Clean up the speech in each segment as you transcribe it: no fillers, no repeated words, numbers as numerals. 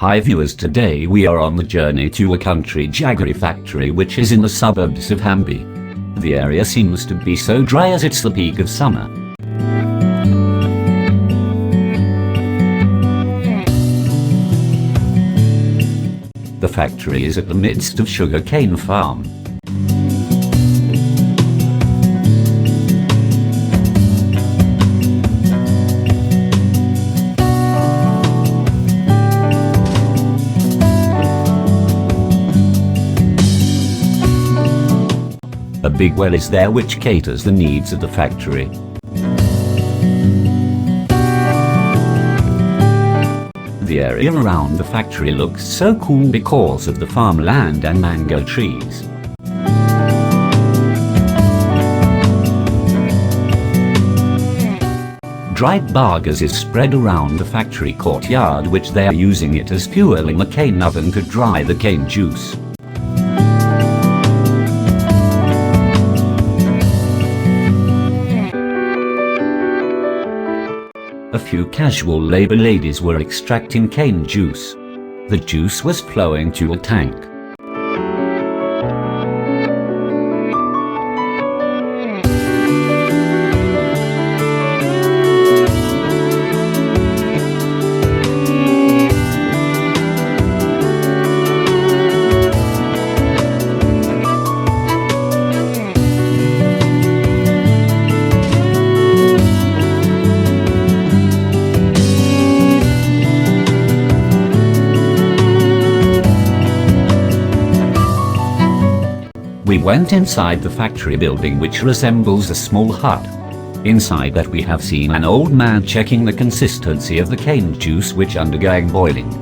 Hi viewers, today we are on the journey to a country Jaggery factory which is in the suburbs of Hampi. The area seems to be so dry as it's the peak of summer. The factory is at the midst of sugarcane farm. A big well is there which caters the needs of the factory. The area around the factory looks so cool because of the farmland and mango trees. Dried bagasse is spread around the factory courtyard, which they are using it as fuel in the cane oven to dry the cane juice. A few casual labor ladies were extracting cane juice. The juice was flowing to a tank. We went inside the factory building, which resembles a small hut. Inside that we have seen an old man checking the consistency of the cane juice which undergoing boiling.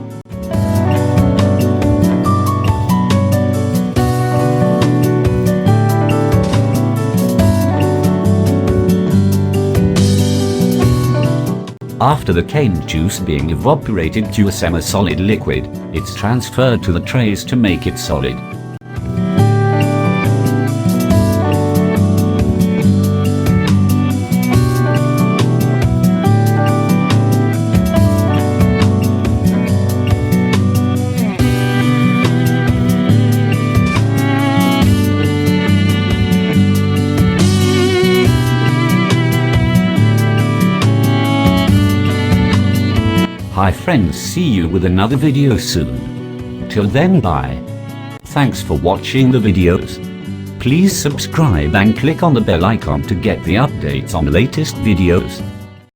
After the cane juice being evaporated to a semi-solid liquid, it's transferred to the trays to make it solid. Hi friends, see you with another video soon. Till then, bye. Thanks for watching the videos. Please subscribe and click on the bell icon to get the updates on the latest videos.